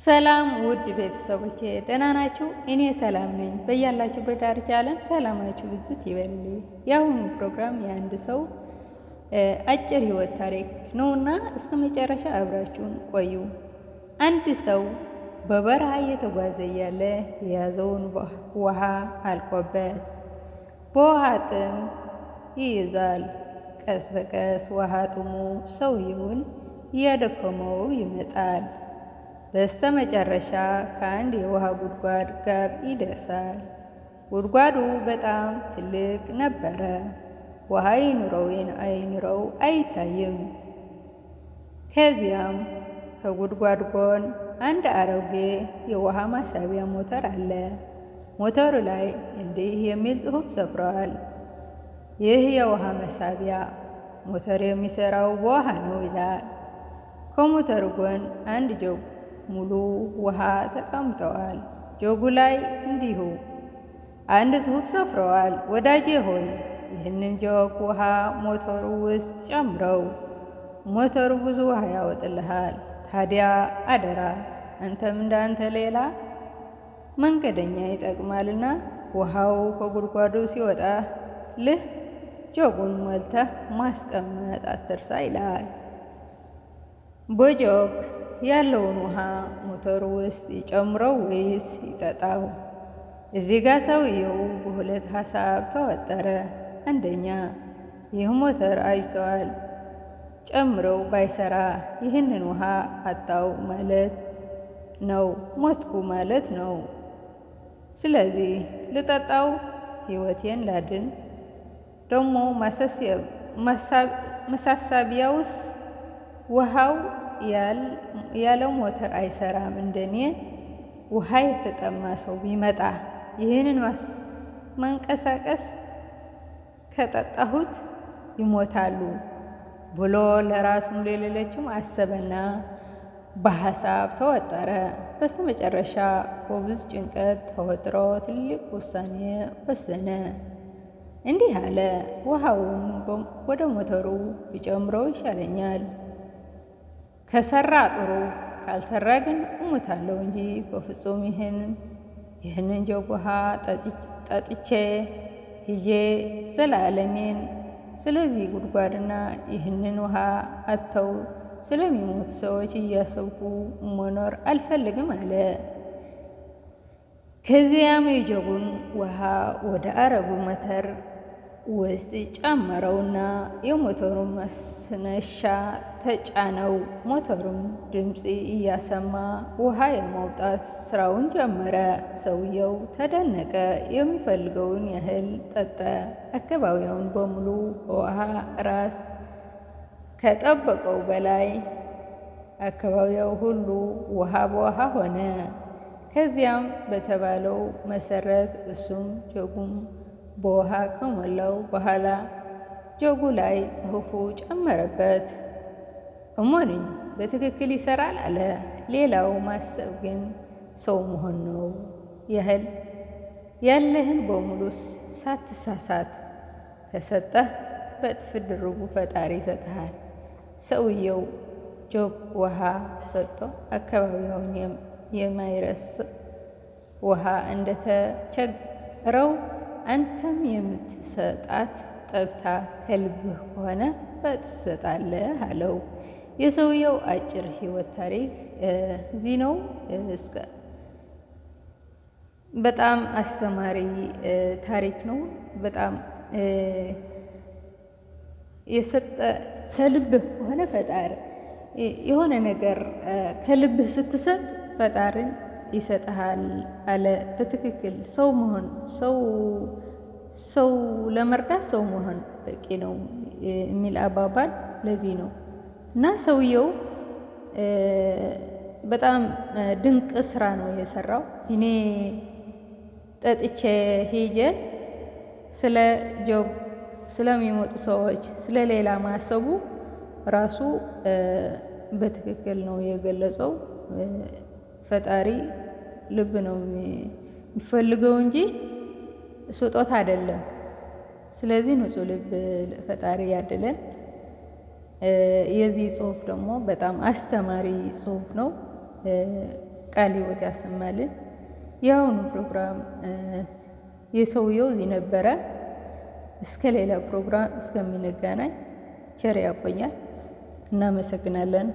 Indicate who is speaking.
Speaker 1: ሰላም ውድ ቤተሰቦቼ ደህና ናችሁ? እኔ ሰላም ነኝ። በያላችሁበት ዳርቻ ዓለም ሰላማችሁ ብዝት ይበልልኝ። የአሁኑ ፕሮግራም የአንድ ሰው አጭር ህይወት ታሪክ ነውና እስከ መጨረሻ አብራችሁን ቆዩ። አንድ ሰው በበረሃ እየተጓዘ እያለ የያዘውን ውሃ አልቆበት በውሃ ጥም ይይዛል። ቀስ በቀስ ውሃ ጥሙ ሰውየውን እያደከመው ይመጣል። በስተ መጨረሻ ከአንድ የውሃ ጉድጓድ ጋር ይደርሳል። ጉድጓዱ በጣም ትልቅ ነበረ። ውሃ ይኑረው አይኑረው አይታይም። ከዚያም ከጉድጓድ ጎን አንድ አሮጌ የውሃ ማሳቢያ ሞተር አለ። ሞተሩ ላይ እንዲህ የሚል ጽሑፍ ሰፍሯል። ይህ የውሃ መሳቢያ ሞተር የሚሰራው በውሃ ነው ይላል። ከሞተሩ ጎን አንድ ጆግ ሙሉ ውሃ ተቀምጠዋል። ጆጉ ላይ እንዲሁ አንድ ጽሑፍ ሰፍረዋል። ወዳጄ ሆይ ይህንን ጆግ ውሃ ሞተሩ ውስጥ ጨምረው፣ ሞተሩ ብዙ ውሃ ያወጥልሃል። ታዲያ አደራ አንተም እንዳንተ ሌላ መንገደኛ ይጠቅማልና ውሃው ከጉድጓዱ ሲወጣ ልህ ጆጉን ሞልተህ ማስቀመጥ አትርሳ ይላል። በጆግ ያለውን ውሃ ሞተሩ ውስጥ ይጨምረው ወይስ ይጠጣው? እዚህ ጋር ሰውየው በሁለት ሀሳብ ተወጠረ። አንደኛ ይህ ሞተር አይቷል፣ ጨምረው ባይሰራ ይህንን ውሃ አጣው ማለት ነው፣ ሞትኩ ማለት ነው። ስለዚህ ልጠጣው፣ ህይወቴን ላድን። ደግሞ መሳሳቢያውስ ውሃው ያለ ሞተር አይሰራም። እንደኔ ውሃ የተጠማ ሰው ቢመጣ ይህንን መንቀሳቀስ ከጠጣሁት ይሞታሉ ብሎ ለራሱም ለሌሎችም አሰበና በሀሳብ ተወጠረ። በስተመጨረሻ በብዙ ጭንቀት ተወጥሮ ትልቅ ውሳኔ ወሰነ። እንዲህ አለ፣ ውሃውን ወደ ሞተሩ ቢጨምረው ይሻለኛል። ከሰራ ጥሩ፣ ካልሰራ ግን እሞታለሁ እንጂ በፍጹም ይህንን ጆግ ውሃ ጠጥቼ ሂጄ ዘላለሜን ስለዚህ ጉድጓድና ይህንን ውሃ አጥተው ስለሚሞቱ ሰዎች እያሰብኩ መኖር አልፈልግም አለ። ከዚያም የጆጉን ውሃ ወደ አረጉ ሞተር ውስጥ ጨመረውና የሞተሩን ማስነሻ ተጫነው። ሞተሩም ድምፅ እያሰማ ውሃ የማውጣት ስራውን ጀመረ። ሰውየው ተደነቀ። የሚፈልገውን ያህል ጠጣ። አካባቢውን በሙሉ በውሃ ራስ ከጠበቀው በላይ አካባቢው ሁሉ ውሃ በውሃ ሆነ። ከዚያም በተባለው መሰረት እሱም ጆጉም በውሃ ከሞላው በኋላ ጆጉ ላይ ጽሑፉ ጨመረበት። እሞንኝ በትክክል ይሰራል አለ። ሌላው ማሰብ ግን ሰው መሆን ነው። ያለህን በሙሉ ሳትሳሳት ከሰጠህ በእጥፍ ድርቡ ፈጣሪ ይሰጥሃል። ሰውየው ጆግ ውሃ ሰጥቶ አካባቢውን የማይረስ ውሃ እንደተቸገረው አንተም የምትሰጣት ጠብታ ከልብህ ከሆነ በእጥፍ ትሰጣለህ አለው። የሰውየው አጭር ህይወት ታሪክ እዚህ ነው። በጣም አስተማሪ ታሪክ ነው። በጣም የሰጠ ከልብህ ከሆነ ፈጣሪ የሆነ ነገር ከልብህ ስትሰጥ ፈጣሪን ይሰጥሃል አለ። በትክክል ሰው መሆን ሰው ለመርዳት ሰው መሆን በቂ ነው የሚል አባባል ለዚህ ነው። እና ሰውየው በጣም ድንቅ ስራ ነው የሰራው። እኔ ጠጥቼ ሄጄ ስለ ጆግ ስለሚሞጡ ሰዎች ስለ ሌላ ማሰቡ ራሱ በትክክል ነው የገለጸው። ፈጣሪ ልብ ነው የሚፈልገው እንጂ ስጦታ አይደለም። ስለዚህ ንጹህ ልብ ፈጣሪ ያድለን። የዚህ ጽሑፍ ደግሞ በጣም አስተማሪ ጽሑፍ ነው። ቃለ ሕይወት ያሰማልን። የአሁኑ ፕሮግራም የሰውየው እዚህ ነበረ። እስከ ሌላ ፕሮግራም እስከምንገናኝ ቸር ያቆያል። እናመሰግናለን።